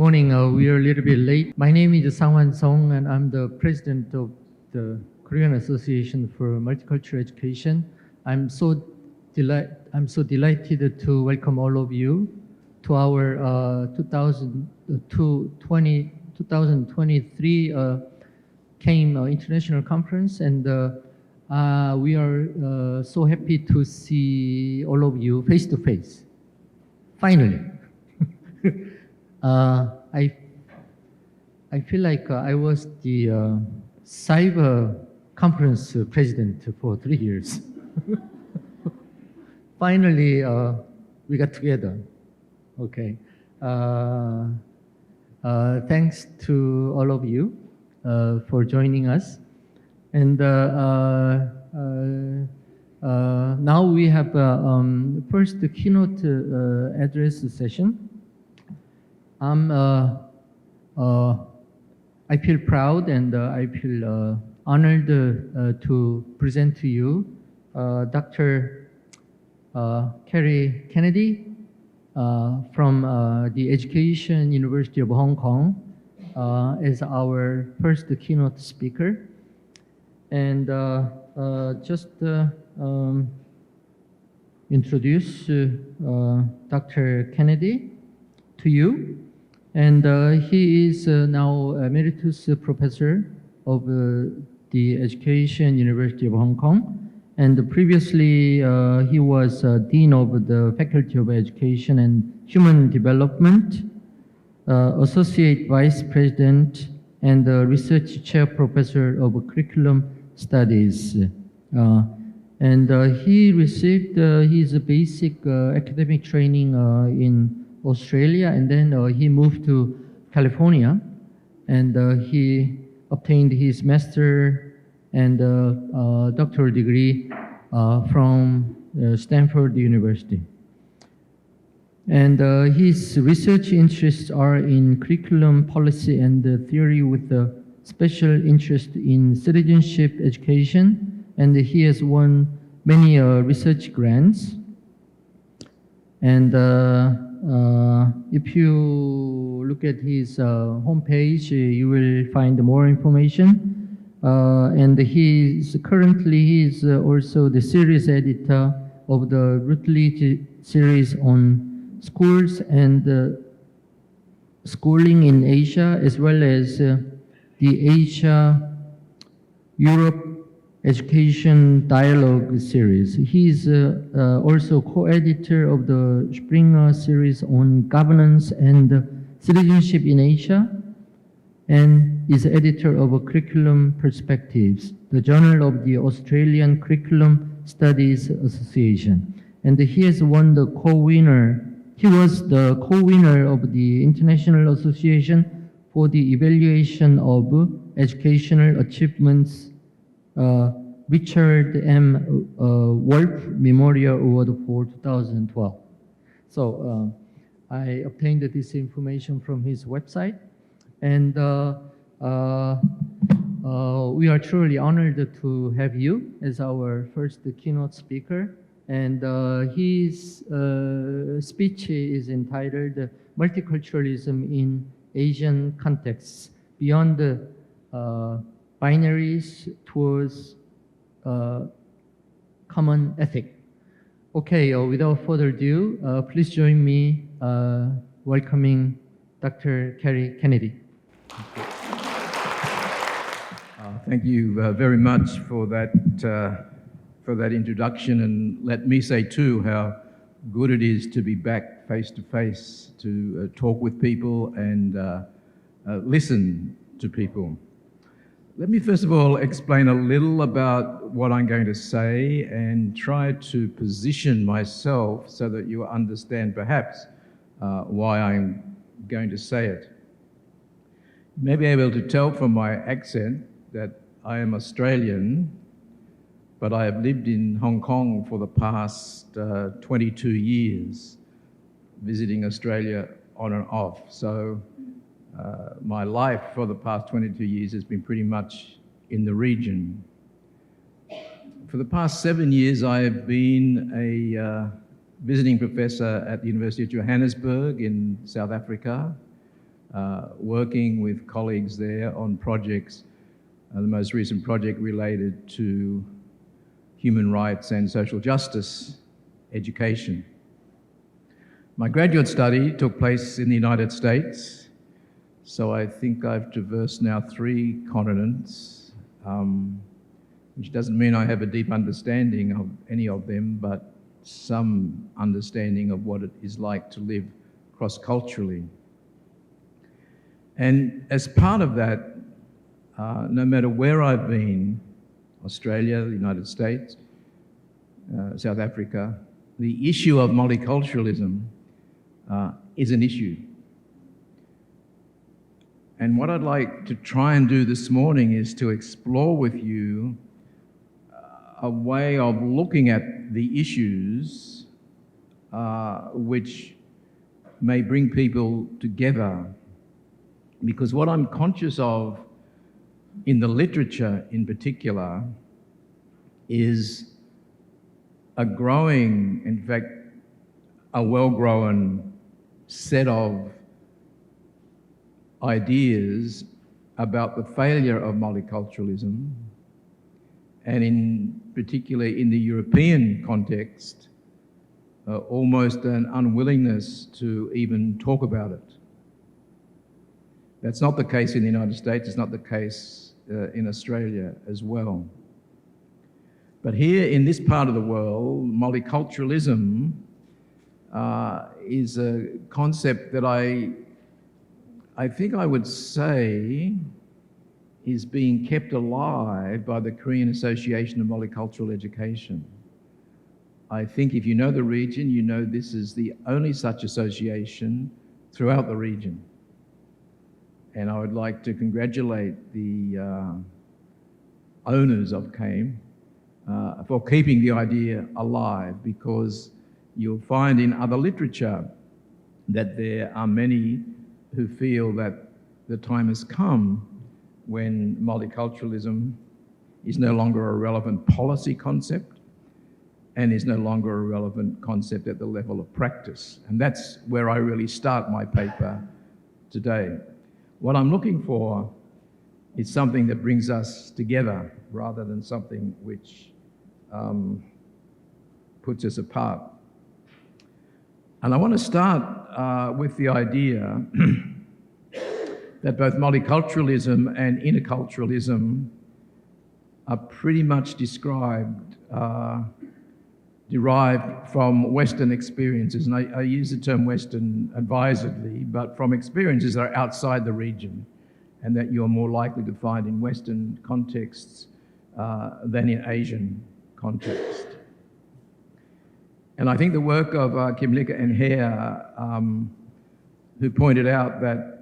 Morning. We are a little bit late. My name is Sang-Hwan Song, and I'm the president of the Korean Association for Multicultural Education. I'm so delighted to welcome all of you to our 2023 KAME International Conference, and we are so happy to see all of you face to face. Finally. I feel like I was the cyber conference president for 3 years. Finally, we got together. Okay. Thanks to all of you for joining us. And now we have first the keynote address session. I feel proud and I feel honored to present to you Dr. Kerry Kennedy from the Education University of Hong Kong as our first keynote speaker. And just introduce Dr. Kennedy to you. And he is now Emeritus Professor of the Education University of Hong Kong. And previously, he was Dean of the Faculty of Education and Human Development, Associate Vice President, and Research Chair Professor of Curriculum Studies. And he received his basic academic training in Australia, and then he moved to California, and he obtained his master and doctoral degree from Stanford University. And his research interests are in curriculum policy and theory with a special interest in citizenship education, and he has won many research grants. And if you look at his homepage, you will find more information. And he's also the series editor of the Routledge series on schools and schooling in Asia, as well as the Asia-Europe Education Dialogue series. He's also co-editor of the Springer series on governance and citizenship in Asia, and is editor of Curriculum Perspectives, the journal of the Australian Curriculum Studies Association. And he has won the he was the co-winner of the International Association for the Evaluation of Educational Achievements Richard M. Wolf Memorial Award for 2012. So I obtained this information from his website, and we are truly honored to have you as our first keynote speaker. And his speech is entitled Multiculturalism in Asian Contexts, Beyond the Binaries Towards Common Ethic. Okay, without further ado, please join me welcoming Dr. Kerry Kennedy. Thank you very much for that introduction, and let me say too how good it is to be back face to face to talk with people and listen to people. Let me first of all explain a little about what I'm going to say and try to position myself so that you understand perhaps why I'm going to say it. You may be able to tell from my accent that I am Australian, but I have lived in Hong Kong for the past 22 years, visiting Australia on and off. So my life for the past 22 years has been pretty much in the region. For the past 7 years, I have been a visiting professor at the University of Johannesburg in South Africa, working with colleagues there on projects, the most recent project related to human rights and social justice education. My graduate study took place in the United States, so I think I've traversed now 3 continents, which doesn't mean I have a deep understanding of any of them, but some understanding of what it is like to live cross-culturally. And as part of that, no matter where I've been, Australia, the United States, South Africa, the issue of multiculturalism is an issue. And what I'd like to try and do this morning is to explore with you a way of looking at the issues which may bring people together. Because what I'm conscious of in the literature in particular is a growing, in fact, a well-grown set of ideas about the failure of multiculturalism, and in particular in the European context, almost an unwillingness to even talk about it. That's not the case in the United States, it's not the case in Australia as well. But here in this part of the world, multiculturalism is a concept that I think I would say is being kept alive by the Korean Association of Multicultural Education. I think if you know the region, you know this is the only such association throughout the region. And I would like to congratulate the owners of KAME for keeping the idea alive, because you'll find in other literature that there are many who feel that the time has come when multiculturalism is no longer a relevant policy concept and is no longer a relevant concept at the level of practice. And that's where I really start my paper today. What I'm looking for is something that brings us together rather than something which puts us apart. And I want to start with the idea that both multiculturalism and interculturalism are pretty much derived from Western experiences. And I use the term Western advisedly, but from experiences that are outside the region and that you're more likely to find in Western contexts than in Asian context. And I think the work of Kim Licca and Hare, who pointed out that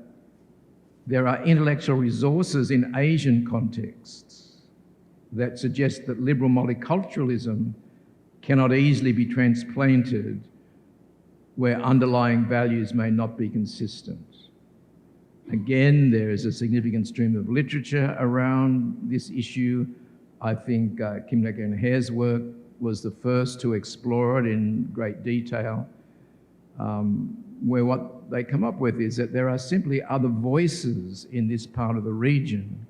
there are intellectual resources in Asian contexts that suggest that liberal multiculturalism cannot easily be transplanted where underlying values may not be consistent. Again, there is a significant stream of literature around this issue. I think Kim Licca and Hare's work was the first to explore it in great detail, where what they come up with is that there are simply other voices in this part of the region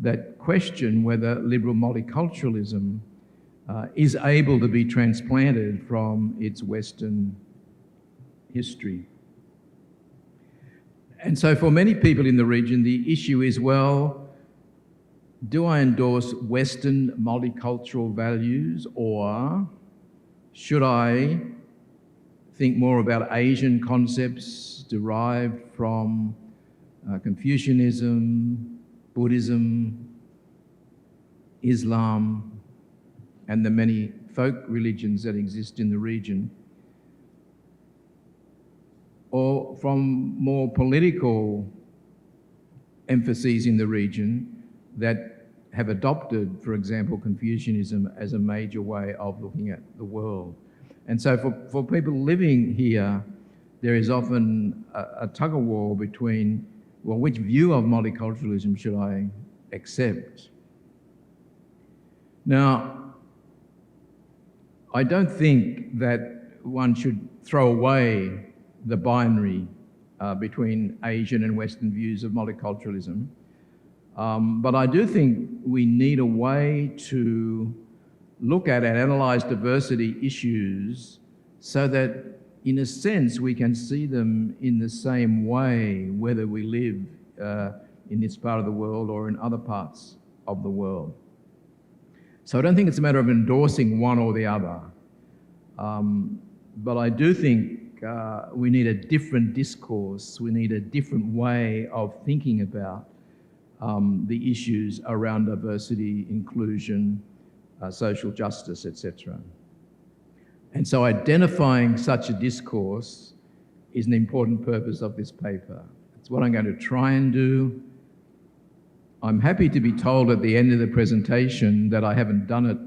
that question whether liberal multiculturalism is able to be transplanted from its Western history. And so for many people in the region, the issue is, well, do I endorse Western multicultural values, or should I think more about Asian concepts derived from Confucianism, Buddhism, Islam, and the many folk religions that exist in the region, or from more political emphases in the region that have adopted, for example, Confucianism as a major way of looking at the world. And so for people living here, there is often a tug-of-war between, well, which view of multiculturalism should I accept? Now, I don't think that one should throw away the binary between Asian and Western views of multiculturalism. But I do think we need a way to look at and analyse diversity issues so that, in a sense, we can see them in the same way, whether we live in this part of the world or in other parts of the world. So I don't think it's a matter of endorsing one or the other, but I do think we need a different discourse, we need a different way of thinking about the issues around diversity, inclusion, social justice, etc. And so identifying such a discourse is an important purpose of this paper. It's what I'm going to try and do. I'm happy to be told at the end of the presentation that I haven't done it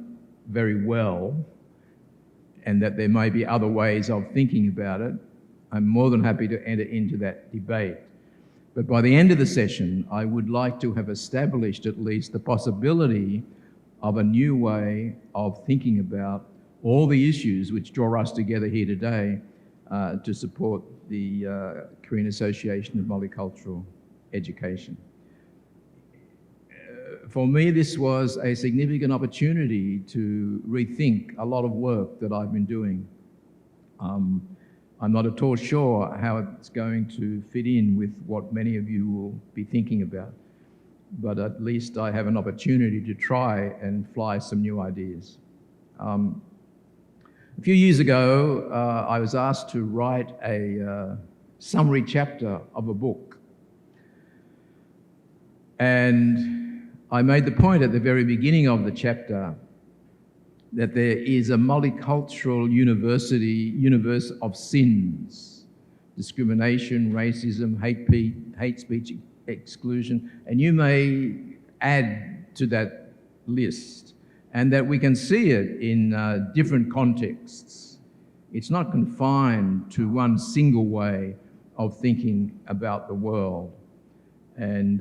very well and that there may be other ways of thinking about it. I'm more than happy to enter into that debate. But by the end of the session, I would like to have established at least the possibility of a new way of thinking about all the issues which draw us together here today to support the Korean Association of Multicultural Education. For me, this was a significant opportunity to rethink a lot of work that I've been doing. I'm not at all sure how it's going to fit in with what many of you will be thinking about, but at least I have an opportunity to try and fly some new ideas. A few years ago, I was asked to write a summary chapter of a book. And I made the point at the very beginning of the chapter that there is a multicultural universe of sins: discrimination, racism, hate speech, exclusion, and you may add to that list, and that we can see it in different contexts. It's not confined to one single way of thinking about the world. And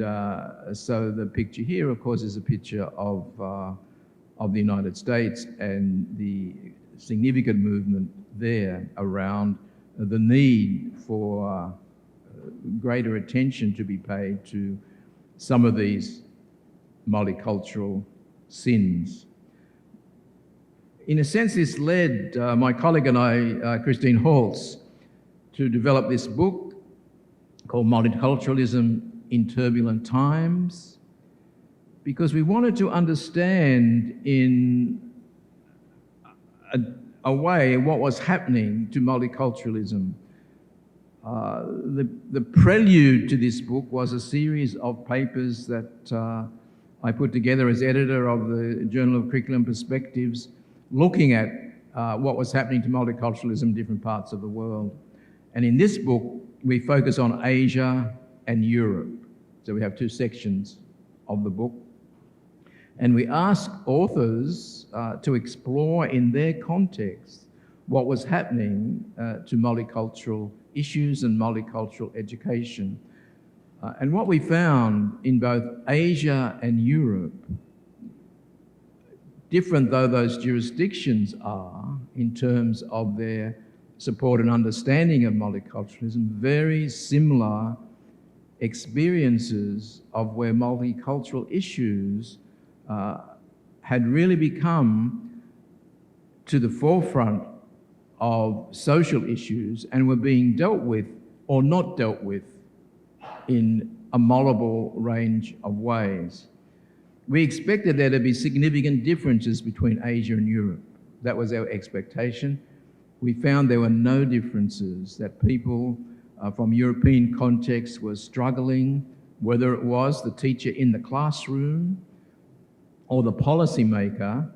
so the picture here, of course, is a picture of the United States and the significant movement there around the need for greater attention to be paid to some of these multicultural sins. In a sense, this led my colleague and I, Christine Holtz, to develop this book called Multiculturalism in Turbulent Times, because we wanted to understand in a way what was happening to multiculturalism. The prelude to this book was a series of papers that I put together as editor of the Journal of Curriculum Perspectives, looking at what was happening to multiculturalism in different parts of the world. And in this book, we focus on Asia and Europe. So we have two sections of the book. And we ask authors to explore in their context what was happening to multicultural issues and multicultural education. And what we found in both Asia and Europe, different though those jurisdictions are in terms of their support and understanding of multiculturalism, very similar experiences of where multicultural issues had really become to the forefront of social issues and were being dealt with or not dealt with in a multiple range of ways. We expected there to be significant differences between Asia and Europe. That was our expectation. We found there were no differences, that people from European contexts were struggling, whether it was the teacher in the classroom or the policymaker.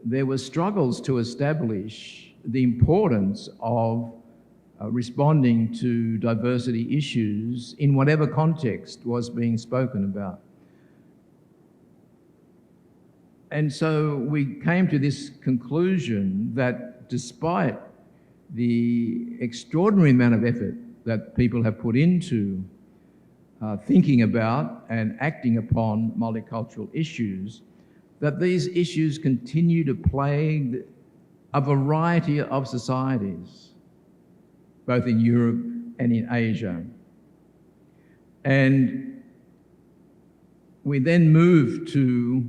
There were struggles to establish the importance of responding to diversity issues in whatever context was being spoken about. And so we came to this conclusion that despite the extraordinary amount of effort that people have put into thinking about and acting upon multicultural issues, that these issues continue to plague a variety of societies, both in Europe and in Asia. And we then moved to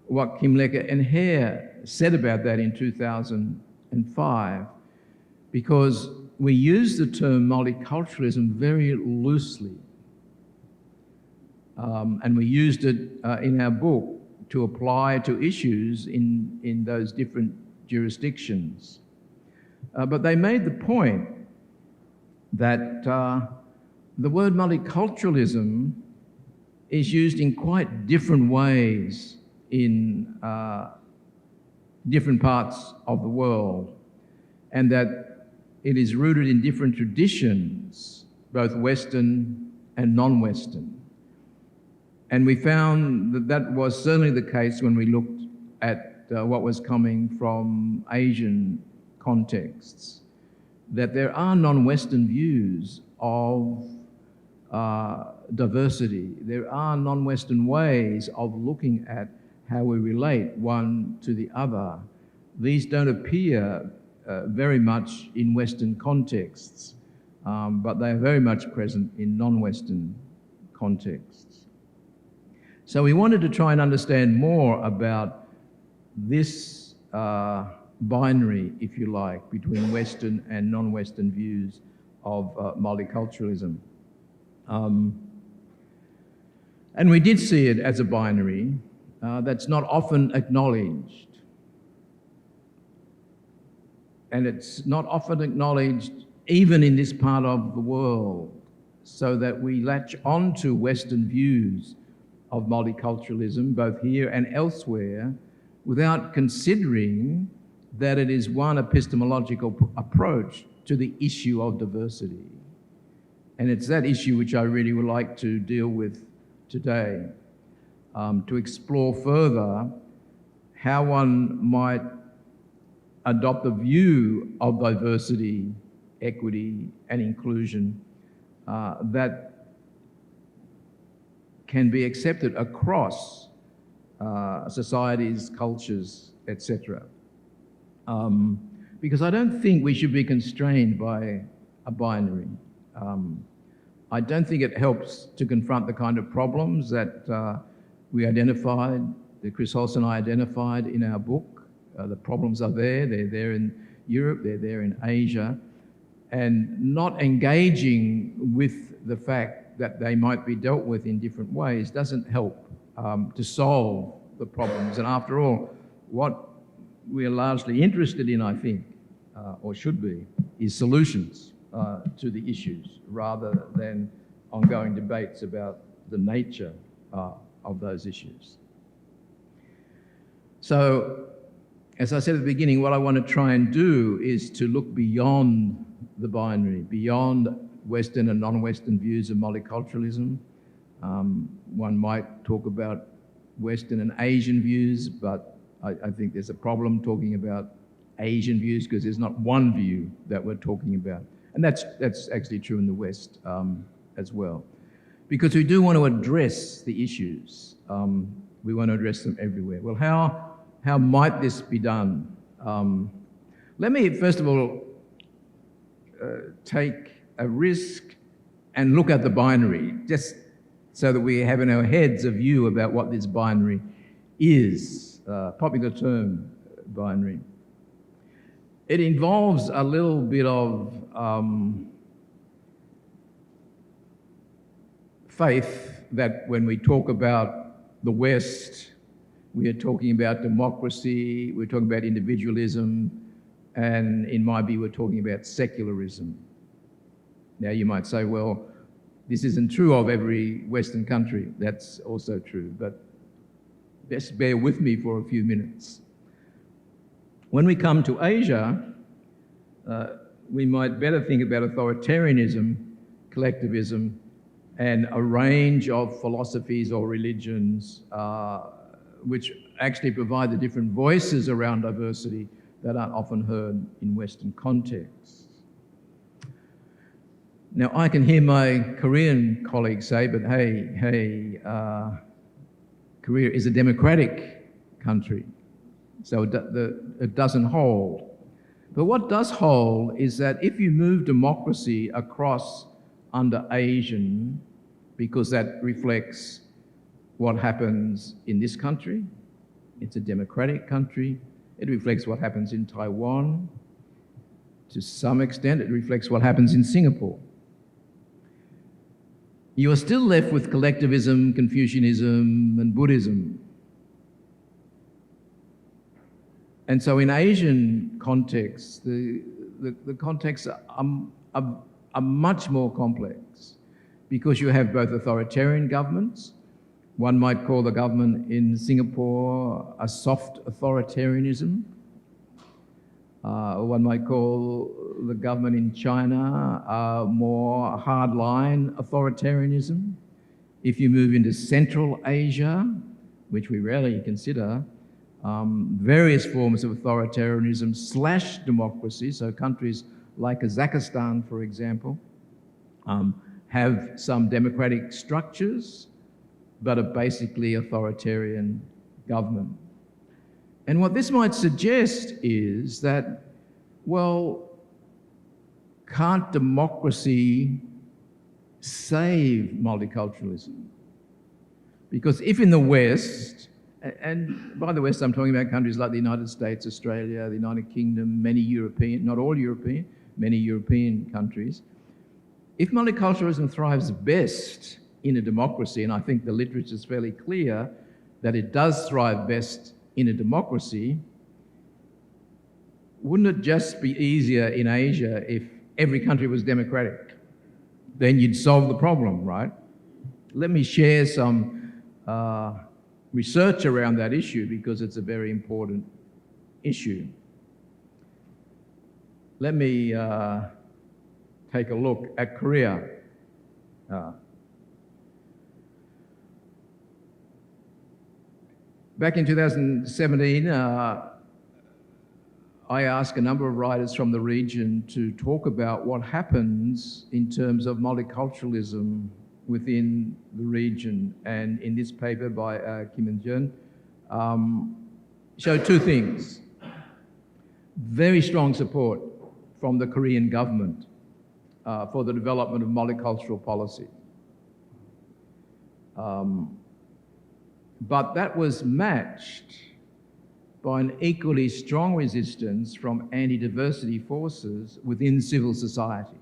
what Kim Lecker and Hare said about that in 2005, because we use the term multiculturalism very loosely. And we used it in our book to apply to issues in those different jurisdictions. But they made the point that the word multiculturalism is used in quite different ways in different parts of the world, and that it is rooted in different traditions, both Western and non-Western. And we found that that was certainly the case when we looked at what was coming from Asian contexts, that there are non-Western views of diversity. There are non-Western ways of looking at how we relate one to the other. These don't appear very much in Western contexts, but they are very much present in non-Western contexts. So we wanted to try and understand more about this binary, if you like, between Western and non-Western views of multiculturalism. And we did see it as a binary that's not often acknowledged. And it's not often acknowledged even in this part of the world, so that we latch on to Western views of multiculturalism, both here and elsewhere, without considering that it is one epistemological approach to the issue of diversity. And it's that issue which I really would like to deal with today, to explore further how one might adopt a view of diversity, equity, and inclusion that can be accepted across societies, cultures, etc. Because I don't think we should be constrained by a binary. I don't think it helps to confront the kind of problems that we identified, that Chris Holst and I identified in our book. The problems are there, they're there in Europe, they're there in Asia, and not engaging with the fact that they might be dealt with in different ways doesn't help to solve the problems. And after all, what we're largely interested in, I think, or should be, is solutions to the issues rather than ongoing debates about the nature of those issues. So, as I said at the beginning, what I want to try and do is to look beyond the binary, beyond Western and non-Western views of multiculturalism. One might talk about Western and Asian views, but I think there's a problem talking about Asian views because there's not one view that we're talking about. And that's actually true in the West as well. Because we do want to address the issues. We want to address them everywhere. Well, how might this be done? Let me, first of all, take a risk and look at the binary, just so that we have in our heads a view about what this binary is, popular term, binary. It involves a little bit of faith that when we talk about the West, we are talking about democracy, we're talking about individualism, and in my view, we're talking about secularism. Now you might say, well, this isn't true of every Western country. That's also true, but just bear with me for a few minutes. When we come to Asia, we might better think about authoritarianism, collectivism, and a range of philosophies or religions which actually provide the different voices around diversity that aren't often heard in Western contexts. Now, I can hear my Korean colleagues say, but hey, Korea is a democratic country, so it doesn't hold. But what does hold is that if you move democracy across under Asian, because that reflects what happens in this country, it's a democratic country, it reflects what happens in Taiwan, to some extent it reflects what happens in Singapore. You are still left with collectivism, Confucianism, and Buddhism. And so in Asian contexts, the contexts are much more complex because you have both authoritarian governments. One might call the government in Singapore a soft authoritarianism. One might call the government in China a more hardline authoritarianism. If you move into Central Asia, which we rarely consider, various forms of authoritarianism / democracy, so countries like Kazakhstan, for example, have some democratic structures, but are basically authoritarian government. And what this might suggest is that, well, can't democracy save multiculturalism? Because if in the West, and by the West I'm talking about countries like the United States, Australia, the United Kingdom, many European, not all European, many European countries, if multiculturalism thrives best in a democracy, and I think the literature is fairly clear that it does thrive best in a democracy, wouldn't it just be easier in Asia if every country was democratic? Then you'd solve the problem, right? Let me share some research around that issue because it's a very important issue. Let me take a look at Korea. Back in 2017, I asked a number of writers from the region to talk about what happens in terms of multiculturalism within the region. And in this paper by Kim and-jun, showed two things. Very strong support from the Korean government for the development of multicultural policy. But that was matched by an equally strong resistance from anti-diversity forces within civil society.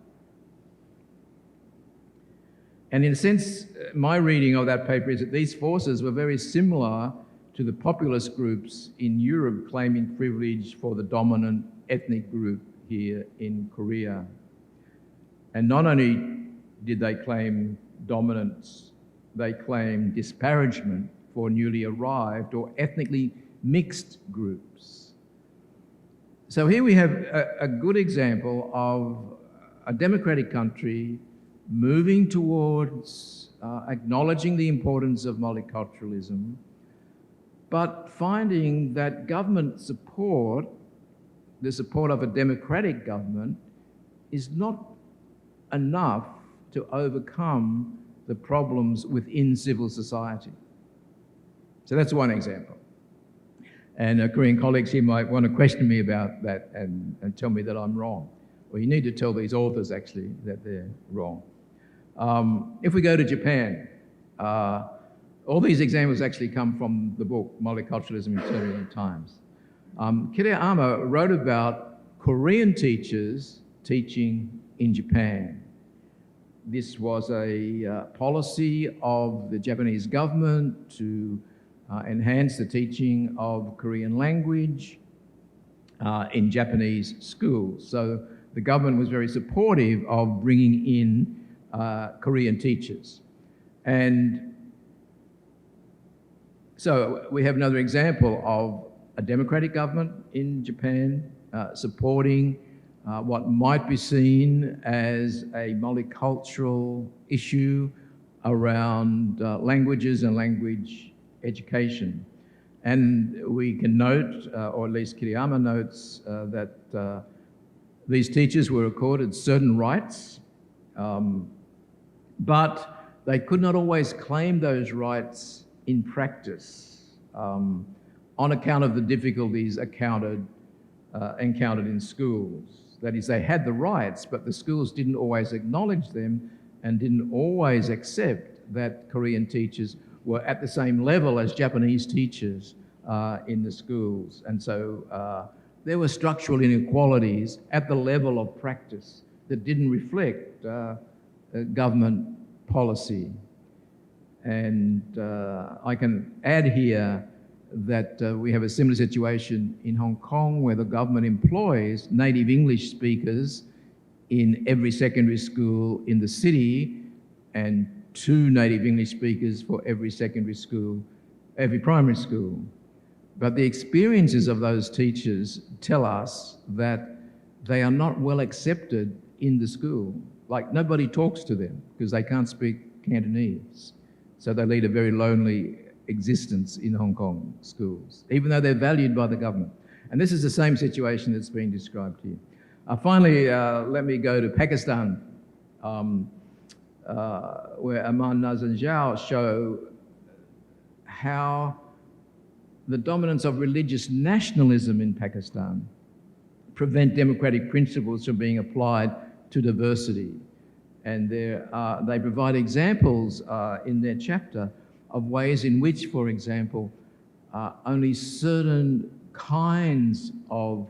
And in a sense, my reading of that paper is that these forces were very similar to the populist groups in Europe claiming privilege for the dominant ethnic group here in Korea. And not only did they claim dominance, they claimed disparagement for newly arrived or ethnically mixed groups. So here we have a good example of a democratic country moving towards acknowledging the importance of multiculturalism, but finding that government support, the support of a democratic government, is not enough to overcome the problems within civil society. So that's one example. And Korean colleagues here might want to question me about that and tell me that I'm wrong. Well, you need to tell these authors actually that they're wrong. If we go to Japan, all these examples actually come from the book Multiculturalism in Turbulent Times. Kiriyama wrote about Korean teachers teaching in Japan. This was a policy of the Japanese government to enhance the teaching of Korean language in Japanese schools. So the government was very supportive of bringing in Korean teachers. And so we have another example of a democratic government in Japan supporting what might be seen as a multicultural issue around languages and language education. And we can note, or at least Kiriyama notes, that these teachers were accorded certain rights, but they could not always claim those rights in practice on account of the difficulties encountered encountered in schools. That is, they had the rights, but the schools didn't always acknowledge them and didn't always accept that Korean teachers were at the same level as Japanese teachers in the schools. And so there were structural inequalities at the level of practice that didn't reflect government policy. And I can add here that we have a similar situation in Hong Kong, where the government employs native English speakers in every secondary school in the city and 2 native English speakers for every secondary school, every primary school. But the experiences of those teachers tell us that they are not well accepted in the school. Like, nobody talks to them because they can't speak Cantonese. So they lead a very lonely existence in Hong Kong schools, even though they're valued by the government. And this is the same situation that's being described here. Finally, let me go to Pakistan, where Aman Nazanjal show how the dominance of religious nationalism in Pakistan prevent democratic principles from being applied to diversity. And they provide examples in their chapter of ways in which, for example, only certain kinds of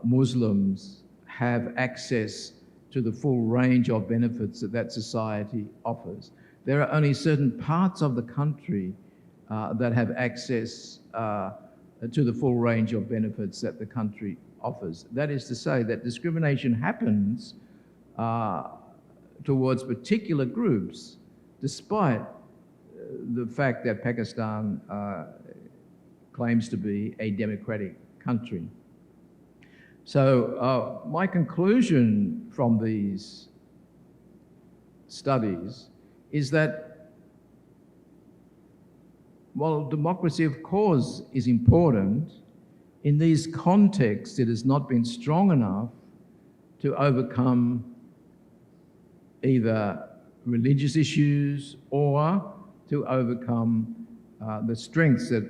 Muslims have access to the full range of benefits that society offers. There are only certain parts of the country that have access to the full range of benefits that the country offers. That is to say that discrimination happens towards particular groups, despite the fact that Pakistan claims to be a democratic country. So my conclusion from these studies is that while democracy, of course, is important, in these contexts it has not been strong enough to overcome either religious issues or to overcome the strengths that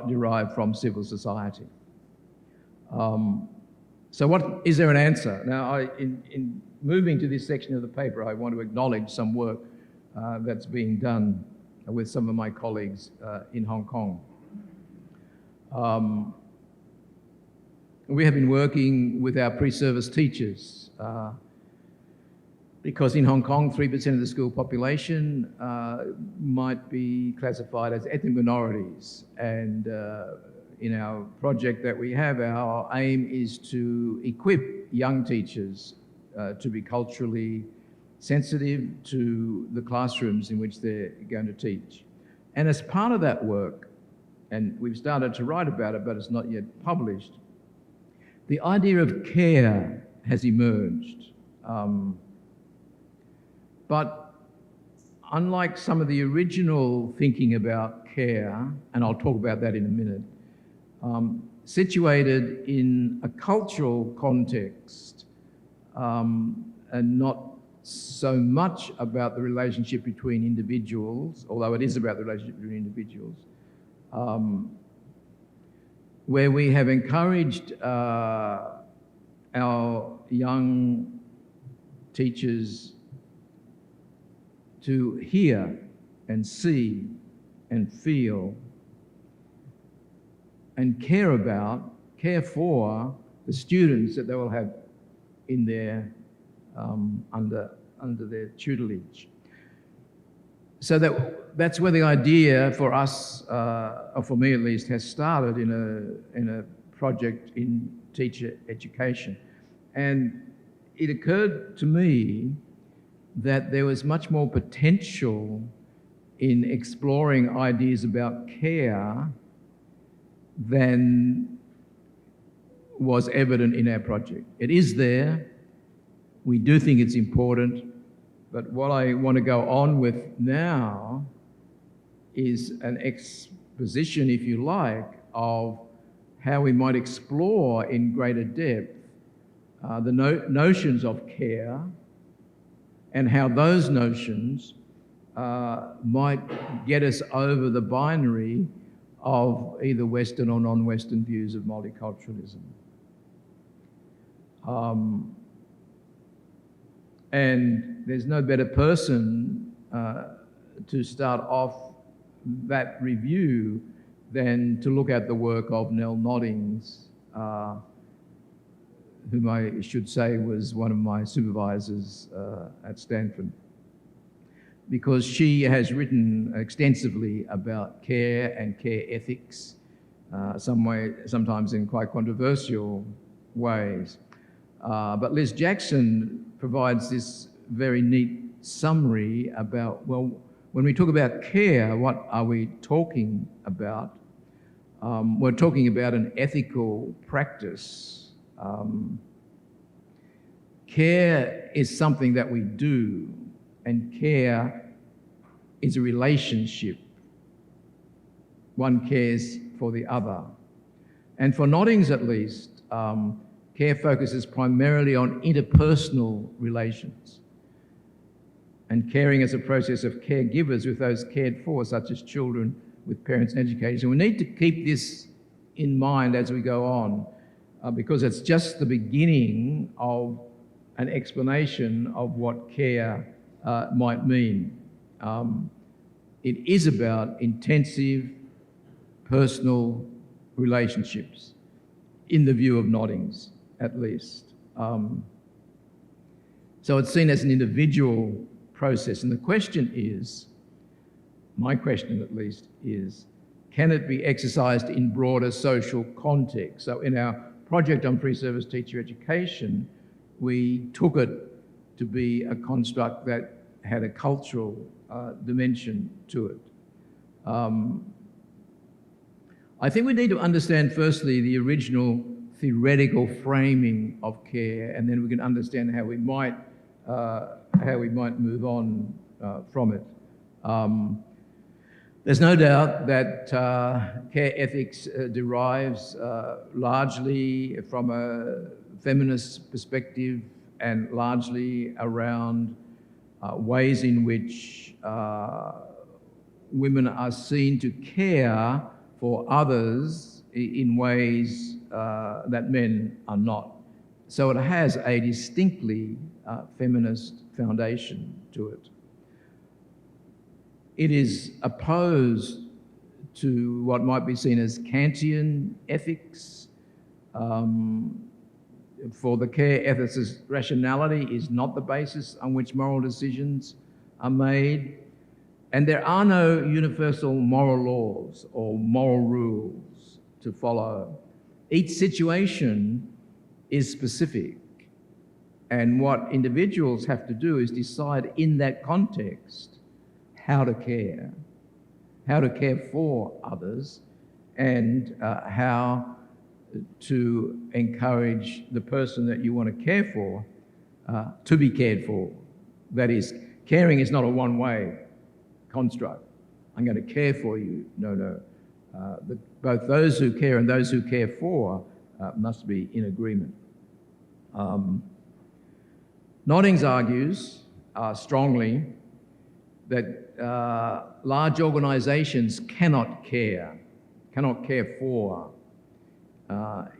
derive from civil society. So is there an answer? Now, in moving to this section of the paper, I want to acknowledge some work that's being done with some of my colleagues in Hong Kong. We have been working with our pre-service teachers because in Hong Kong, 3% of the school population might be classified as ethnic minorities. And in our project that we have, our aim is to equip young teachers to be culturally sensitive to the classrooms in which they're going to teach. And as part of that work, and we've started to write about it, but it's not yet published, the idea of care has emerged. But unlike some of the original thinking about care, and I'll talk about that in a minute, situated in a cultural context and not so much about the relationship between individuals, although it is about the relationship between individuals, where we have encouraged our young teachers to hear and see and feel and care for the students that they will have in their under their tutelage. So that's where the idea for us, or for me at least, has started in a project in teacher education. And it occurred to me that there was much more potential in exploring ideas about care than was evident in our project. It is there. We do think it's important, but what I want to go on with now is an exposition, if you like, of how we might explore in greater depth the notions of care and how those notions might get us over the binary of either Western or non-Western views of multiculturalism. And there's no better person to start off that review than to look at the work of Nell Noddings, whom I should say was one of my supervisors at Stanford, because she has written extensively about care and care ethics, sometimes in quite controversial ways. But Liz Jackson provides this very neat summary about, well, when we talk about care, what are we talking about? We're talking about an ethical practice. Care is something that we do, and care is a relationship. One cares for the other. And for Noddings at least, care focuses primarily on interpersonal relations, and caring as a process of caregivers with those cared for, such as children with parents and educators. And we need to keep this in mind as we go on, because it's just the beginning of an explanation of what care might mean. It is about intensive personal relationships, in the view of Noddings, at least. So it's seen as an individual process. And the question is, my question at least is, can it be exercised in broader social context? So in our project on pre-service teacher education, we took it to be a construct that had a cultural dimension to it. I think we need to understand firstly the original theoretical framing of care, and then we can understand how we might move on from it. There's no doubt that care ethics derives largely from a feminist perspective, and largely around ways in which women are seen to care for others in ways that men are not. So it has a distinctly feminist foundation to it. It is opposed to what might be seen as Kantian ethics. For the care ethicist, rationality is not the basis on which moral decisions are made, and there are no universal moral laws or moral rules to follow. Each situation is specific, and what individuals have to do is decide in that context how to care for others, and how to encourage the person that you want to care for to be cared for. That is, caring is not a one-way construct. I'm going to care for you. No. Both those who care and those who care for must be in agreement. Noddings argues strongly that large organizations cannot care for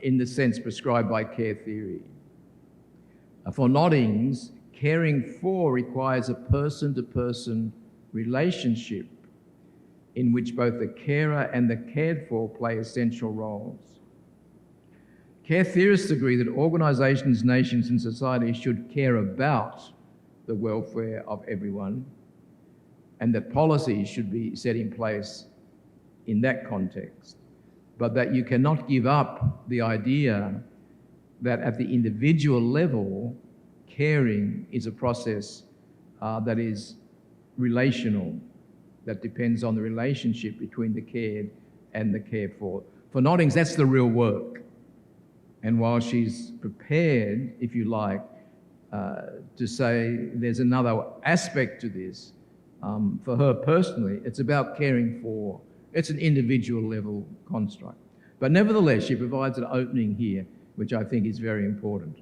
in the sense prescribed by care theory. For Noddings, caring for requires a person-to-person relationship in which both the carer and the cared for play essential roles. Care theorists agree that organizations, nations, and societies should care about the welfare of everyone, and that policies should be set in place in that context, but that you cannot give up the idea that at the individual level, caring is a process that is relational, that depends on the relationship between the cared and the cared for. For Noddings, that's the real work. And while she's prepared, if you like, to say there's another aspect to this, for her personally, it's about caring for. It's an individual level construct. But nevertheless, she provides an opening here, which I think is very important.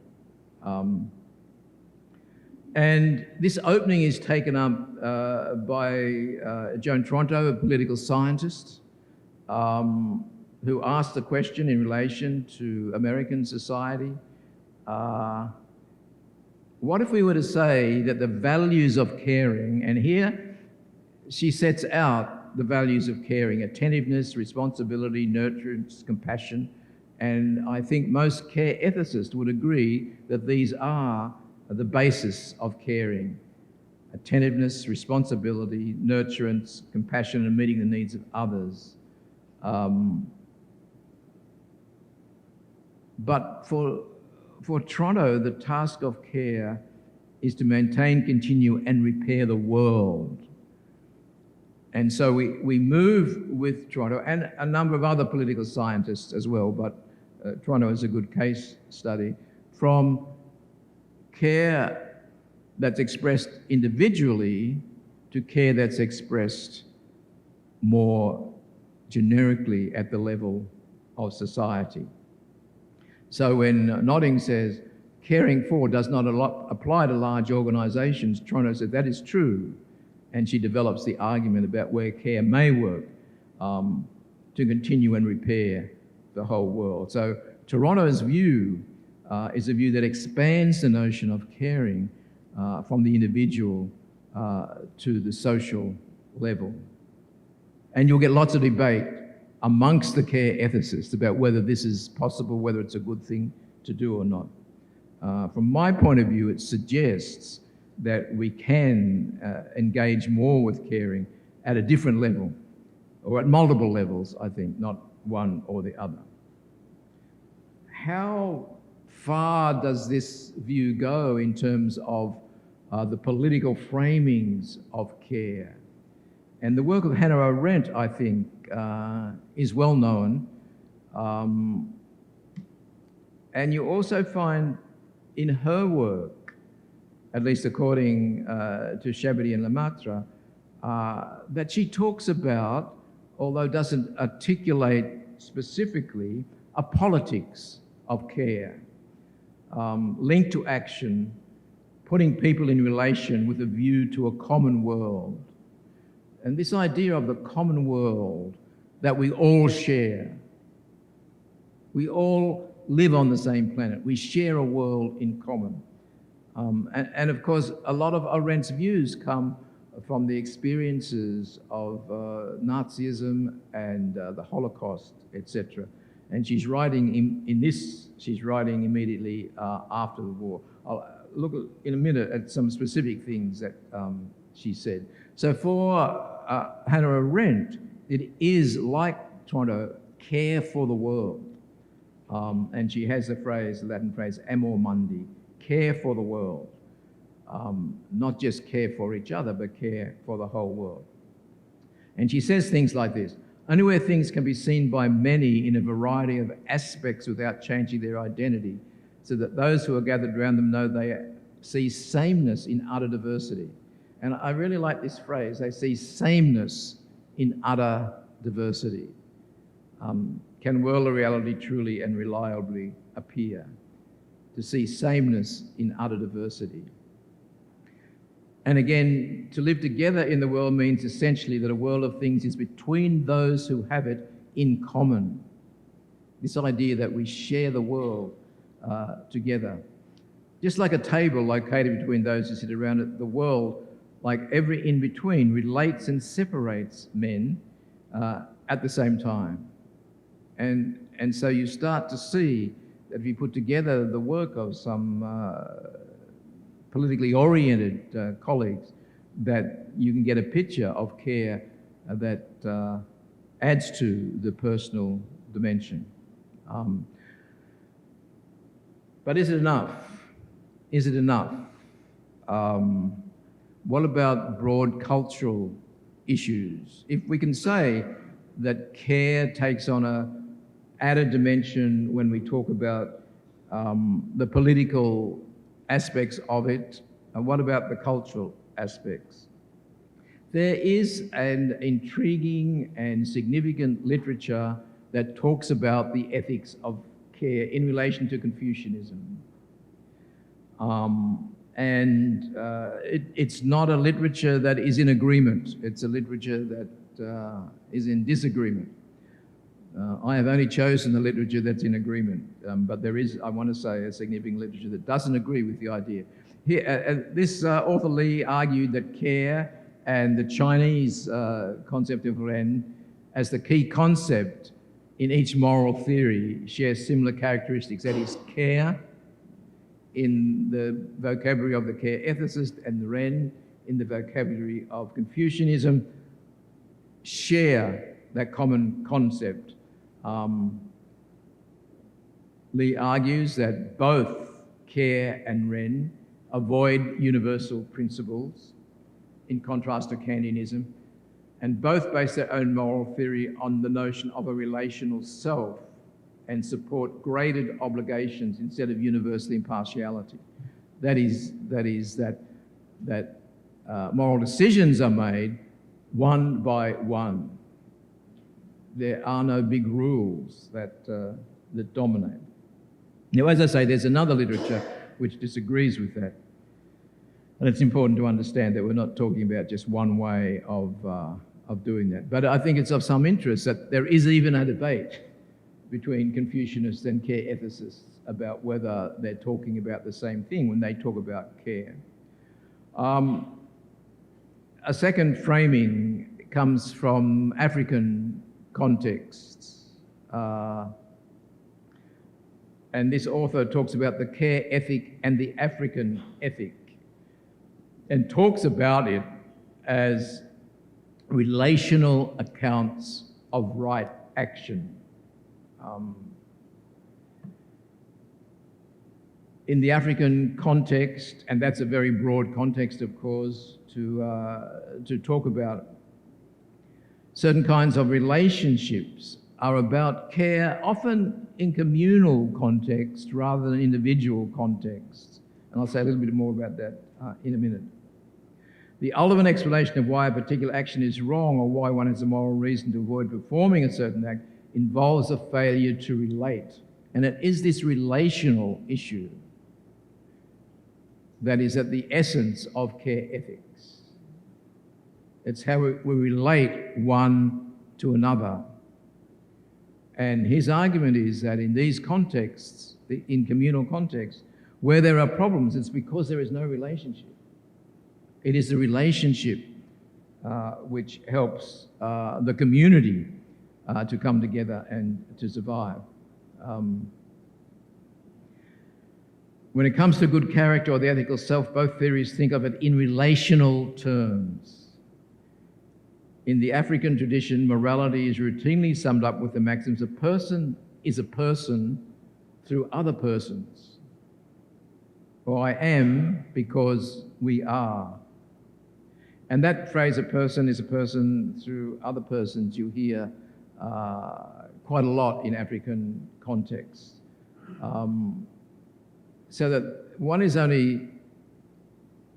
And this opening is taken up by Joan Toronto, a political scientist, who asked the question in relation to American society, what if we were to say that the values of caring, and here she sets out the values of caring: attentiveness, responsibility, nurturance, compassion, and I think most care ethicists would agree that these are the basis of caring: attentiveness, responsibility, nurturance, compassion, and meeting the needs of others. But for Toronto, the task of care is to maintain, continue, and repair the world. And so we move with Toronto and a number of other political scientists as well, but Toronto is a good case study, from care that's expressed individually to care that's expressed more generically at the level of society. So when Nodding says caring for does not apply to large organisations, Toronto said that is true, and she develops the argument about where care may work to continue and repair the whole world. So Toronto's view is a view that expands the notion of caring from the individual to the social level. And you'll get lots of debate amongst the care ethicists about whether this is possible, whether it's a good thing to do or not. From my point of view, it suggests that we can engage more with caring at a different level, or at multiple levels, I think, not one or the other. How far does this view go in terms of the political framings of care? And the work of Hannah Arendt, I think, is well known. And you also find in her work, at least according to Chabadie and Lemaitre, that she talks about, although doesn't articulate specifically, a politics of care, linked to action, putting people in relation with a view to a common world. And this idea of the common world that we all share. We all live on the same planet. We share a world in common. And of course, a lot of Arendt's views come from the experiences of Nazism and the Holocaust, etc. And she's writing she's writing immediately after the war. I'll look in a minute at some specific things that she said. So for Hannah Arendt, it is like trying to care for the world. And she has the Latin phrase, amor mundi, care for the world. Not just care for each other, but care for the whole world. And she says things like this: only where things can be seen by many in a variety of aspects without changing their identity, so that those who are gathered around them know they see sameness in utter diversity. And I really like this phrase, they see sameness in utter diversity. Can world reality truly and reliably appear? To see sameness in utter diversity. And again, to live together in the world means essentially that a world of things is between those who have it in common. This idea that we share the world together. Just like a table located between those who sit around it, the world, like every in-between, relates and separates men at the same time. And so you start to see that if you put together the work of some politically oriented colleagues, that you can get a picture of care that adds to the personal dimension. But is it enough? Is it enough? What about broad cultural issues? If we can say that care takes on a added dimension when we talk about the political aspects of it, and what about the cultural aspects? There is an intriguing and significant literature that talks about the ethics of care in relation to Confucianism. It's not a literature that is in agreement. It's a literature that is in disagreement. I have only chosen the literature that's in agreement, but there is, I want to say, a significant literature that doesn't agree with the idea. Here, this author Li argued that care and the Chinese concept of ren as the key concept in each moral theory share similar characteristics. That is, care in the vocabulary of the care ethicist and the ren in the vocabulary of Confucianism share that common concept. Li argues that both care and ren avoid universal principles, in contrast to Kantianism, and both base their own moral theory on the notion of a relational self and support graded obligations instead of universal impartiality. That is that moral decisions are made one by one. There are no big rules that dominate. Now, as I say, there's another literature which disagrees with that. And it's important to understand that we're not talking about just one way of doing that. But I think it's of some interest that there is even a debate between Confucianists and care ethicists about whether they're talking about the same thing when they talk about care. A second framing comes from African contexts. And this author talks about the care ethic and the African ethic, and talks about it as relational accounts of right action. In the African context, and that's a very broad context, of course, to talk about certain kinds of relationships are about care, often in communal context rather than individual contexts. And I'll say a little bit more about that in a minute. The ultimate explanation of why a particular action is wrong or why one has a moral reason to avoid performing a certain act involves a failure to relate. And it is this relational issue that is at the essence of care ethics. It's how we relate one to another. And his argument is that in these contexts, in communal contexts, where there are problems, it's because there is no relationship. It is the relationship which helps the community to come together and to survive. When it comes to good character or the ethical self, both theories think of it in relational terms. In the African tradition, morality is routinely summed up with the maxims: a person is a person through other persons. Or I am because we are. And that phrase, a person is a person through other persons, you hear quite a lot in African contexts. So that one is only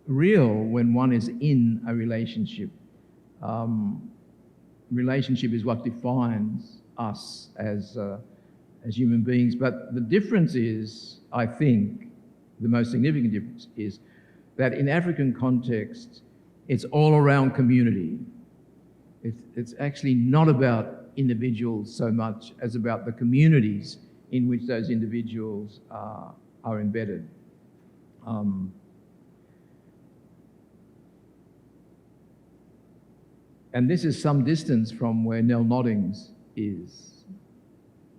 real when one is in a relationship. Relationship is what defines us as human beings. But the difference is, I think, the most significant difference is that in African contexts, it's all around community. It's actually not about individuals so much as about the communities in which those individuals are embedded. And this is some distance from where Nell Noddings is.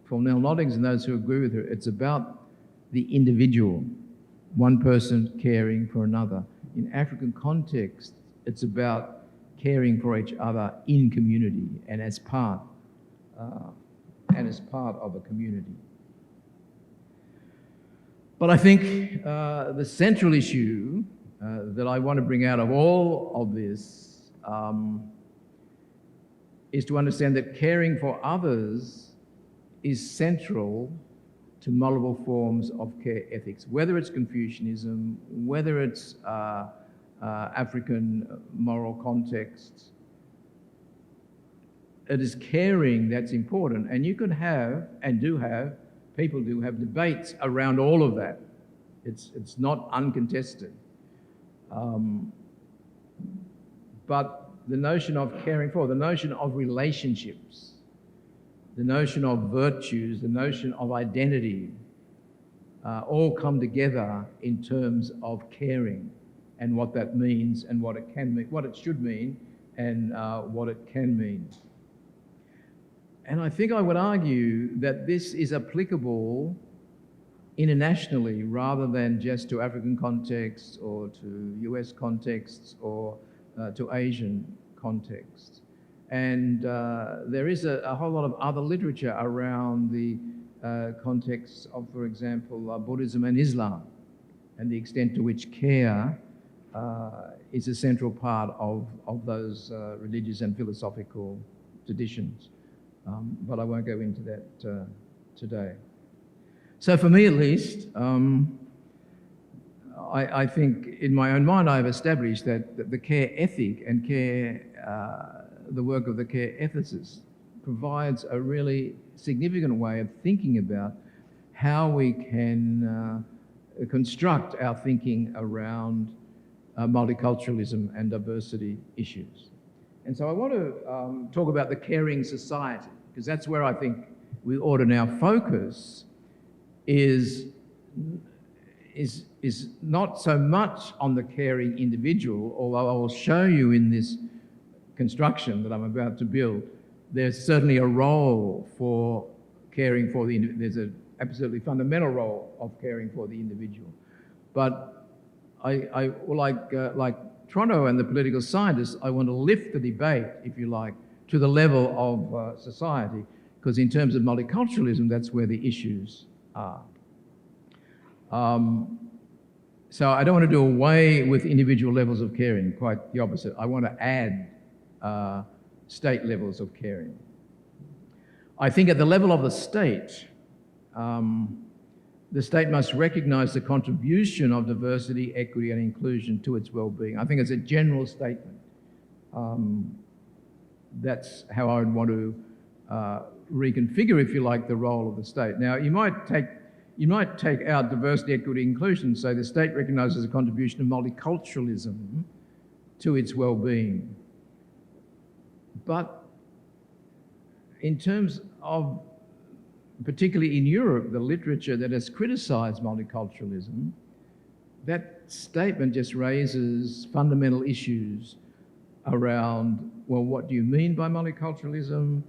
For Nell Noddings and those who agree with her, it's about the individual, one person caring for another. In African context, it's about caring for each other in community and as part of a community. But I think the central issue that I want to bring out of all of this is to understand that caring for others is central to multiple forms of care ethics, whether it's Confucianism, whether it's African moral contexts. It is caring that's important, and you can have, and do have, people do have debates around all of that. It's not uncontested. But the notion of caring for, the notion of relationships, the notion of virtues, the notion of identity, all come together in terms of caring and what that means and what it can mean, what it should mean and what it can mean. And I think I would argue that this is applicable internationally rather than just to African contexts or to US contexts or to Asian contexts. And there is a whole lot of other literature around the context of, for example, Buddhism and Islam and the extent to which care is a central part of those religious and philosophical traditions. But I won't go into that today. So for me at least, I think in my own mind I've established that the care ethic and the work of the care ethicist provides a really significant way of thinking about how we can construct our thinking around multiculturalism and diversity issues. And so I want to talk about the caring society, because that's where I think we ought to now focus is not so much on the caring individual, although I will show you in this construction that I'm about to build, there's certainly a role for caring for the individual. There's an absolutely fundamental role of caring for the individual. But I like Toronto and the political scientists, I want to lift the debate, if you like, to the level of society, because in terms of multiculturalism, that's where the issues are. So I don't want to do away with individual levels of caring, quite the opposite. I want to add state levels of caring. I think at the level of the state must recognise the contribution of diversity, equity and inclusion to its well-being. I think it's a general statement. That's how I would want to reconfigure, if you like, the role of the state. Now, you might take out diversity, equity, inclusion, say the state recognises the contribution of multiculturalism to its well-being. But in terms of, particularly in Europe, the literature that has criticised multiculturalism, that statement just raises fundamental issues around, well, what do you mean by multiculturalism?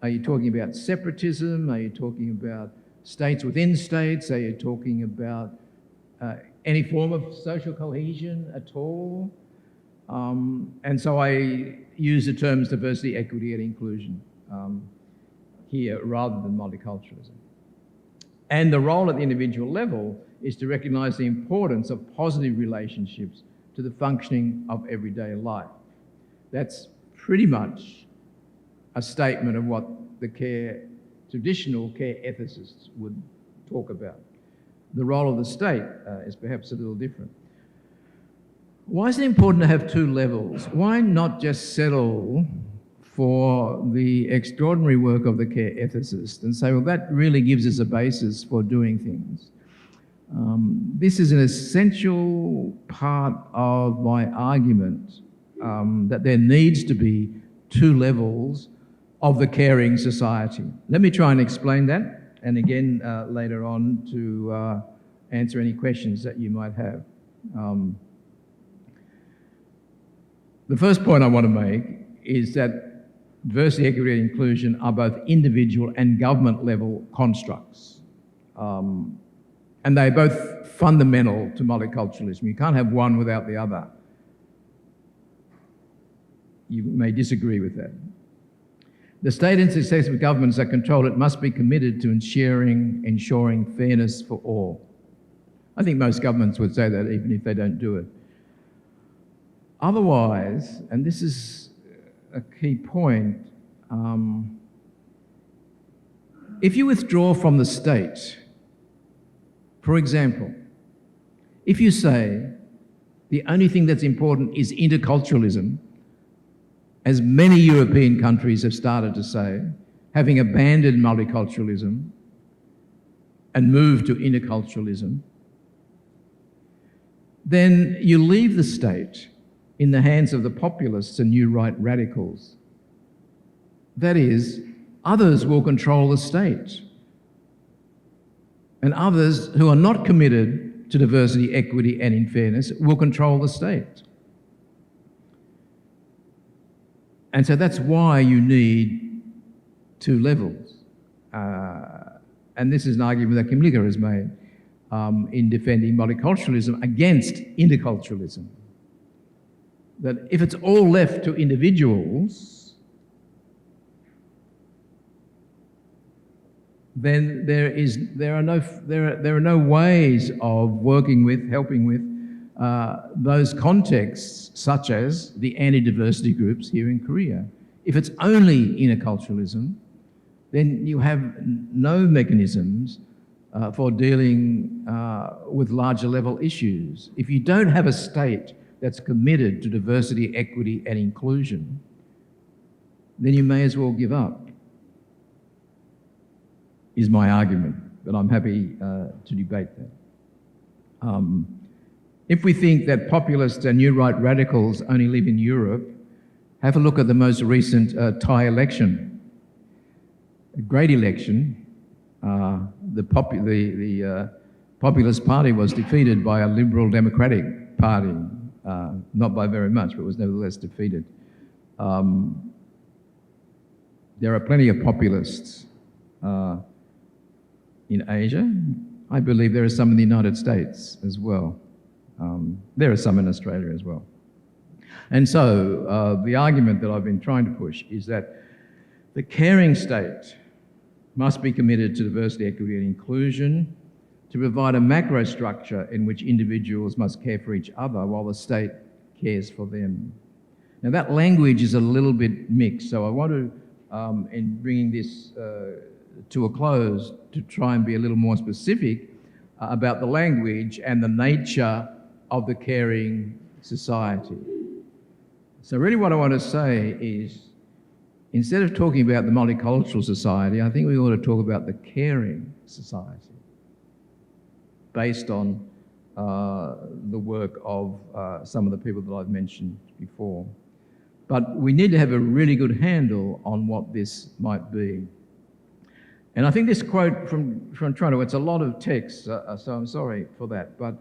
Are you talking about separatism? Are you talking about states within states? Are you talking about any form of social cohesion at all? And so I use the terms diversity, equity and inclusion here rather than multiculturalism. And the role at the individual level is to recognise the importance of positive relationships to the functioning of everyday life. That's pretty much a statement of what the traditional care ethicists would talk about. The role of the state is perhaps a little different. Why is it important to have two levels? Why not just settle for the extraordinary work of the care ethicist and say, well, that really gives us a basis for doing things? This is an essential part of my argument that there needs to be two levels of the caring society. Let me try and explain that, and again later on to answer any questions that you might have. The first point I want to make is that diversity, equity and inclusion are both individual and government level constructs. And they're both fundamental to multiculturalism. You can't have one without the other. You may disagree with that. The state and successive governments that control it must be committed to ensuring fairness for all. I think most governments would say that even if they don't do it. Otherwise, and this is a key point, if you withdraw from the state, for example, if you say the only thing that's important is interculturalism, as many European countries have started to say, having abandoned multiculturalism and moved to interculturalism, then you leave the state in the hands of the populists and new right radicals. That is, others will control the state. And others who are not committed to diversity, equity, and in fairness will control the state. And so that's why you need two levels. And this is an argument that Kim Licker has made in defending multiculturalism against interculturalism. That if it's all left to individuals, then there are no ways of working with, helping with those contexts, such as the anti-diversity groups here in Korea. If it's only interculturalism, then you have no mechanisms for dealing with larger level issues. If you don't have a state that's committed to diversity, equity, and inclusion, then you may as well give up, is my argument, but I'm happy to debate that. If we think that populists and new right radicals only live in Europe, have a look at the most recent Thai election. A great election. The Populist Party was defeated by a Liberal Democratic Party, not by very much, but was nevertheless defeated. There are plenty of populists in Asia. I believe there are some in the United States as well. There are some in Australia as well. And so the argument that I've been trying to push is that the caring state must be committed to diversity, equity, and inclusion to provide a macro structure in which individuals must care for each other while the state cares for them. Now that language is a little bit mixed, so I want to, in bringing this to a close, to try and be a little more specific about the language and the nature of the caring society. So really what I want to say is, instead of talking about the multicultural society, I think we ought to talk about the caring society based on the work of some of the people that I've mentioned before. But we need to have a really good handle on what this might be. And I think this quote from Toronto, it's a lot of text, so I'm sorry for that, but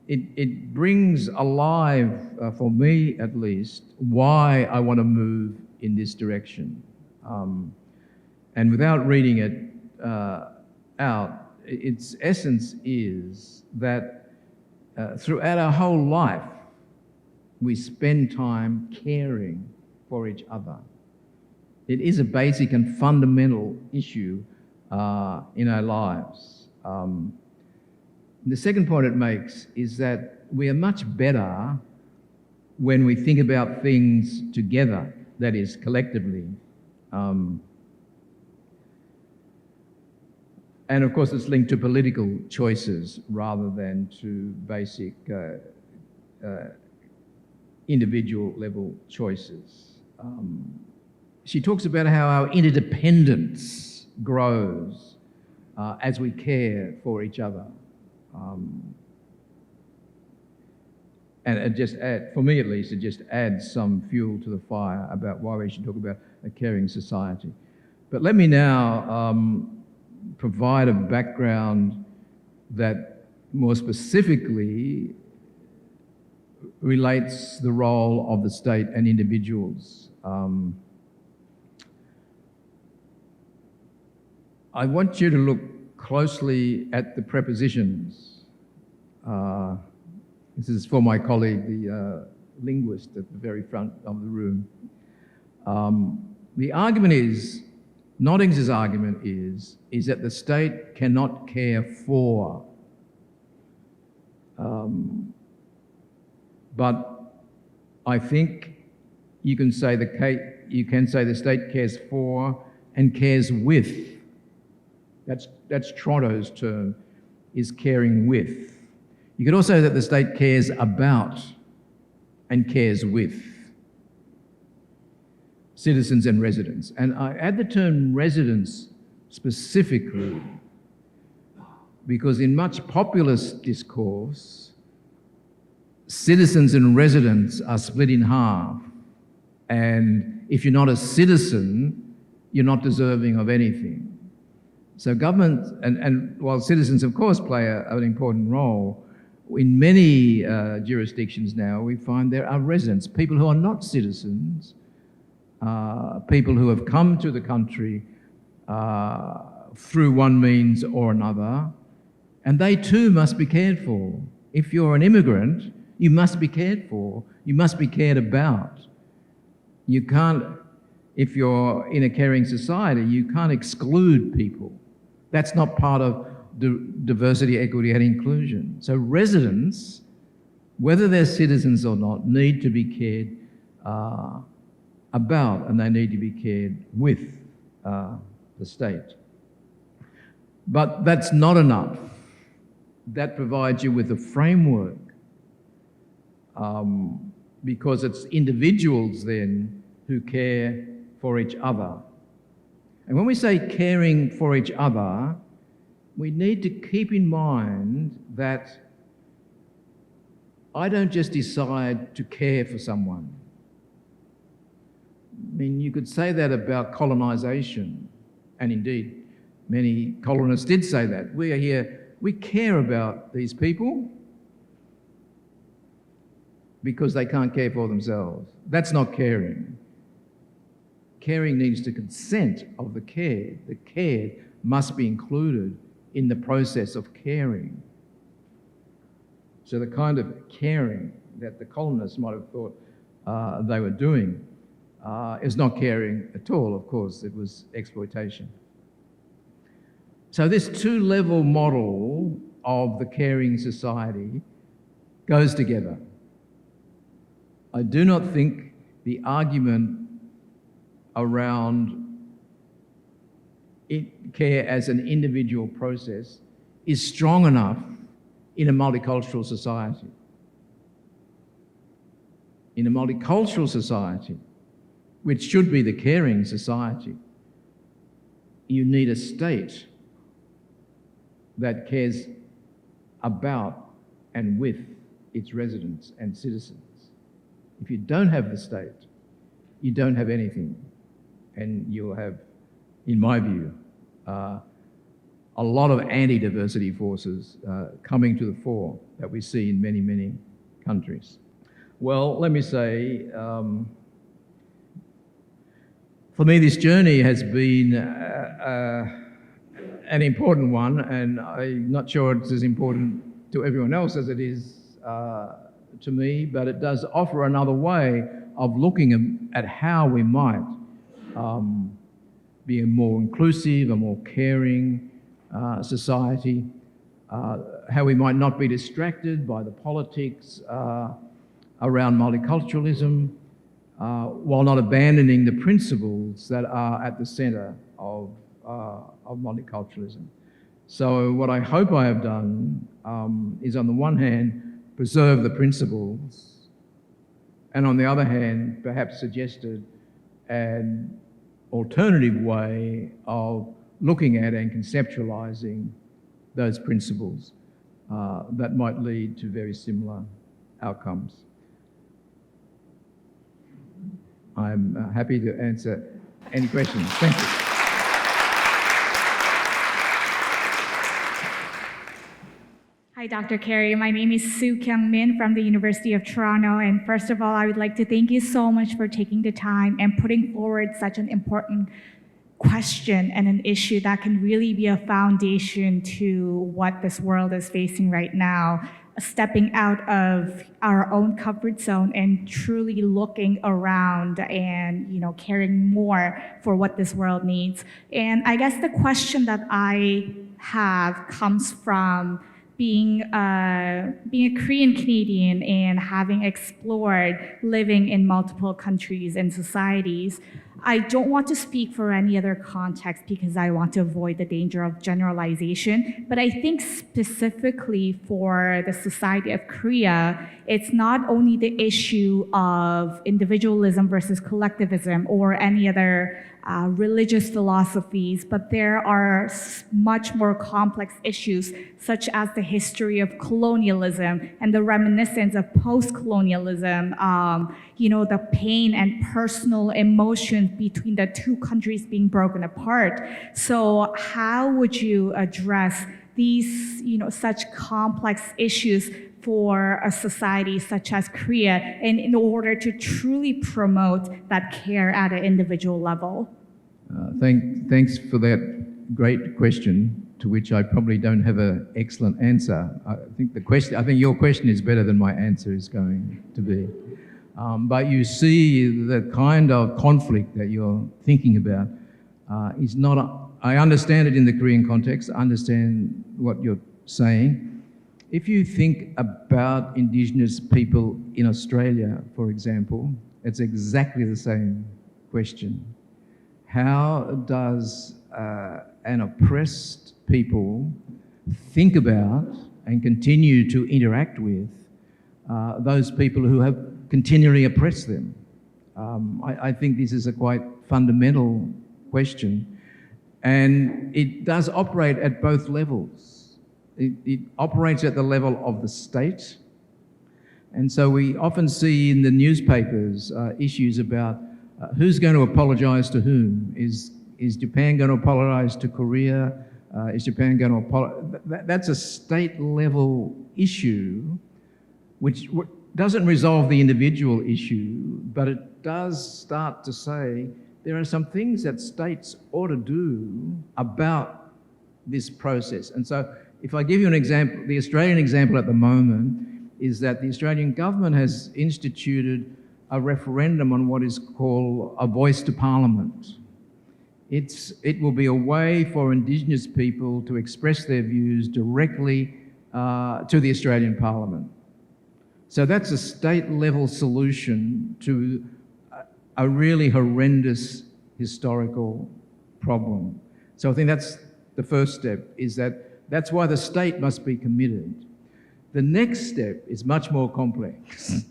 it brings alive, for me at least, why I want to move in this direction. And without reading it out, its essence is that throughout our whole life, we spend time caring for each other. It is a basic and fundamental issue in our lives. The second point it makes is that we are much better when we think about things together, that is, collectively. And of course, it's linked to political choices rather than to basic individual level choices. She talks about how our interdependence grows as we care for each other. And it just for me at least, it just adds some fuel to the fire about why we should talk about a caring society. But let me now provide a background that more specifically relates the role of the state and individuals. I want you to look closely at the prepositions. This is for my colleague, the linguist at the very front of the room. The argument is, Nottings's argument is that the state cannot care for. But I think you can say the state cares for and cares with. That's Toronto's term, is caring with. You could also say that the state cares about and cares with citizens and residents. And I add the term residents specifically because in much populist discourse, citizens and residents are split in half. And if you're not a citizen, you're not deserving of anything. So government, and while citizens of course play an important role, in many jurisdictions now we find there are residents, people who are not citizens, people who have come to the country through one means or another, and they too must be cared for. If you're an immigrant, you must be cared for, you must be cared about. You can't, if you're in a caring society, you can't exclude people. That's not part of diversity, equity and inclusion. So residents, whether they're citizens or not, need to be cared about, and they need to be cared with the state. But that's not enough. That provides you with a framework, because it's individuals then who care for each other. And when we say caring for each other, we need to keep in mind that I don't just decide to care for someone. I mean, you could say that about colonisation, and indeed many colonists did say that. We are here, we care about these people because they can't care for themselves. That's not caring. Caring needs to consent of the cared. The cared must be included in the process of caring. So the kind of caring that the colonists might have thought they were doing is not caring at all, of course, it was exploitation. So this two-level model of the caring society goes together. I do not think the argument around care as an individual process is strong enough in a multicultural society. In a multicultural society, which should be the caring society, you need a state that cares about and with its residents and citizens. If you don't have the state, you don't have anything. And you'll have, in my view, a lot of anti-diversity forces coming to the fore that we see in many, many countries. Well, let me say, for me this journey has been an important one, and I'm not sure it's as important to everyone else as it is to me, but it does offer another way of looking at how we might be a more inclusive, a more caring society, how we might not be distracted by the politics around multiculturalism, while not abandoning the principles that are at the centre of multiculturalism. So what I hope I have done is, on the one hand, preserve the principles, and on the other hand, perhaps suggested an alternative way of looking at and conceptualising those principles that might lead to very similar outcomes. I'm happy to answer any questions. Thank you. Hi, Dr. Carey. My name is Sue Kyung Min from the University of Toronto. And first of all, I would like to thank you so much for taking the time and putting forward such an important question and an issue that can really be a foundation to what this world is facing right now, stepping out of our own comfort zone and truly looking around and, caring more for what this world needs. And I guess the question that I have comes from being a Korean Canadian and having explored living in multiple countries and societies. I don't want to speak for any other context because I want to avoid the danger of generalization, but I think specifically for the society of Korea, it's not only the issue of individualism versus collectivism or any other religious philosophies, but there are much more complex issues, such as the history of colonialism and the reminiscence of post-colonialism, the pain and personal emotions between the two countries being broken apart. So how would you address these, such complex issues for a society such as Korea, and in order to truly promote that care at an individual level? Thanks for that great question, to which I probably don't have an excellent answer. I think your question is better than my answer is going to be. But you see the kind of conflict that you're thinking about is not. I understand it in the Korean context. I understand what you're saying. If you think about Indigenous people in Australia, for example, it's exactly the same question. How does an oppressed people think about and continue to interact with those people who have continually oppressed them? I think this is a quite fundamental question, and it does operate at both levels. It operates at the level of the state, and so we often see in the newspapers issues about who's going to apologise to whom. Is Japan going to apologise to Korea? Is Japan going to apologise? That's a state-level issue, which doesn't resolve the individual issue, but it does start to say there are some things that states ought to do about this process. And so if I give you an example, the Australian example at the moment is that the Australian government has instituted a referendum on what is called a voice to Parliament. It will be a way for Indigenous people to express their views directly to the Australian Parliament. So that's a state-level solution to a really horrendous historical problem. So I think that's the first step, is that's why the state must be committed. The next step is much more complex.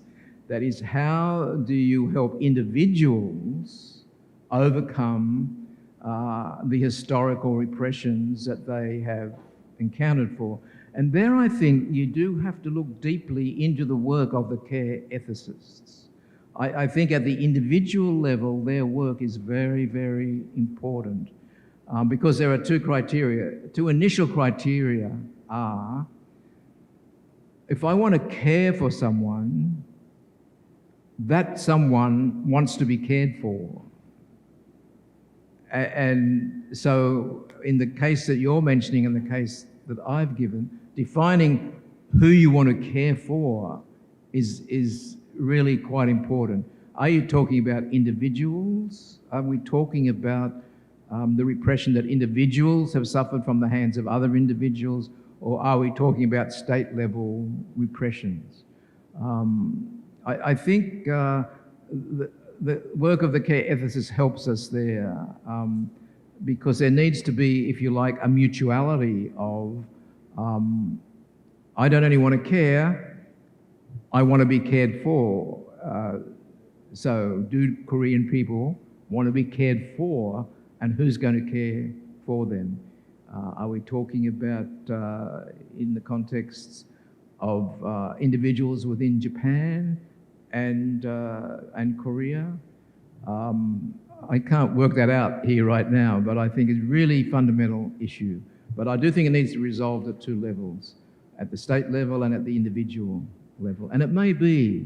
That is, how do you help individuals overcome the historical repressions that they have encountered for? And there I think you do have to look deeply into the work of the care ethicists. I think at the individual level, their work is very, very important. Because there are two initial criteria are, if I want to care for someone, that someone wants to be cared for. And so in the case that you're mentioning and the case that I've given, defining who you want to care for is really quite important. Are you talking about individuals? Are we talking about the repression that individuals have suffered from the hands of other individuals, or are we talking about state-level repressions? I think the work of the care ethicist helps us there, because there needs to be, if you like, a mutuality of I don't only want to care, I want to be cared for. So do Korean people want to be cared for, and who's going to care for them? Are we talking about in the context of individuals within Japan and Korea? I can't work that out here right now, but I think it's a really fundamental issue. But I do think it needs to be resolved at two levels, at the state level and at the individual level. And it may be,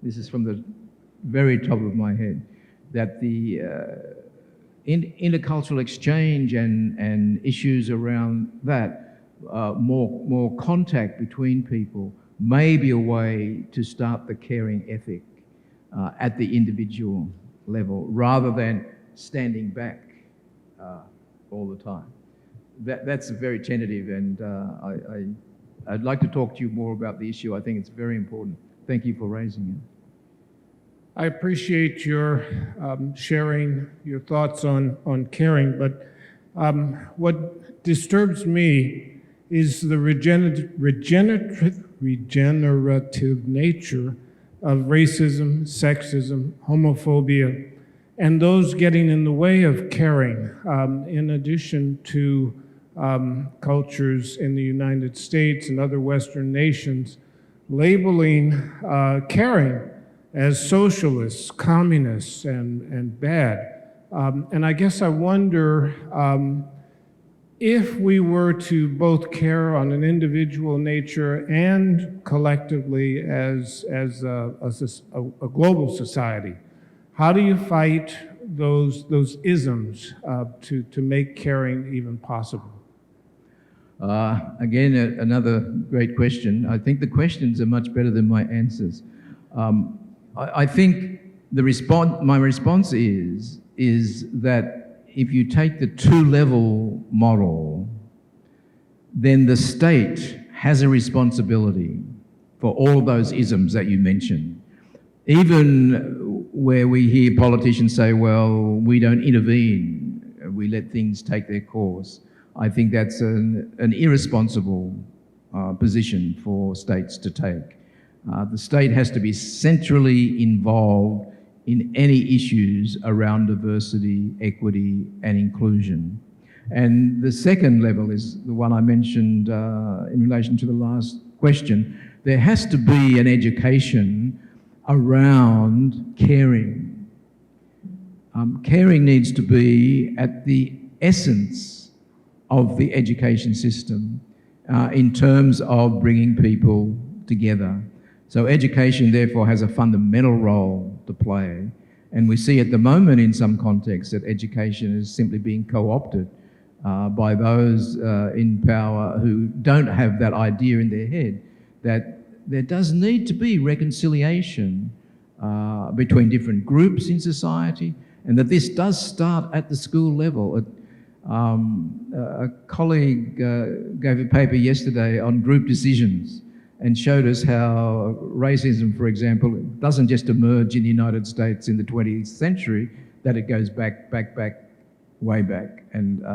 this is from the very top of my head, that the intercultural exchange and issues around that, more contact between people, may be a way to start the caring ethic at the individual level, rather than standing back all the time. That's very tentative, and I'd like to talk to you more about the issue. I think it's very important. Thank you for raising it. I appreciate your sharing your thoughts on caring, but what disturbs me is the regenerative nature of racism, sexism, homophobia, and those getting in the way of caring, in addition to cultures in the United States and other Western nations labeling caring as socialists, communists, and bad. And I guess I wonder if we were to both care on an individual nature and collectively as a global society, how do you fight those isms to make caring even possible? Again, another great question. I think the questions are much better than my answers. I think my response is that if you take the two-level model, then the state has a responsibility for all of those isms that you mentioned. Even where we hear politicians say, well, we don't intervene, we let things take their course. I think that's an irresponsible position for states to take. The state has to be centrally involved in any issues around diversity, equity, and inclusion. And the second level is the one I mentioned in relation to the last question. There has to be an education around caring. Caring needs to be at the essence of the education system in terms of bringing people together. So education, therefore, has a fundamental role to play. And we see at the moment in some contexts that education is simply being co-opted by those in power who don't have that idea in their head that there does need to be reconciliation between different groups in society, and that this does start at the school level. A colleague gave a paper yesterday on group decisions and showed us how racism, for example, doesn't just emerge in the United States in the 20th century, that it goes back, way back. And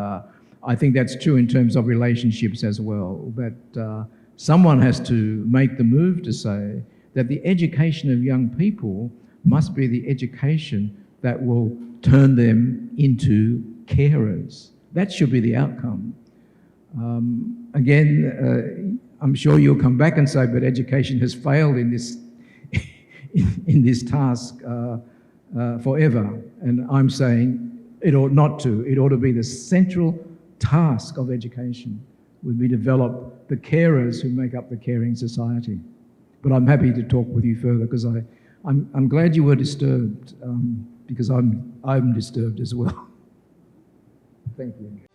I think that's true in terms of relationships as well, that someone has to make the move to say that the education of young people must be the education that will turn them into carers. That should be the outcome. Again, I'm sure you'll come back and say, but education has failed in this in this task forever. And I'm saying it ought not to. It ought to be the central task of education, would be develop the carers who make up the caring society. But I'm happy to talk with you further because I'm glad you were disturbed because I'm disturbed as well. Thank you.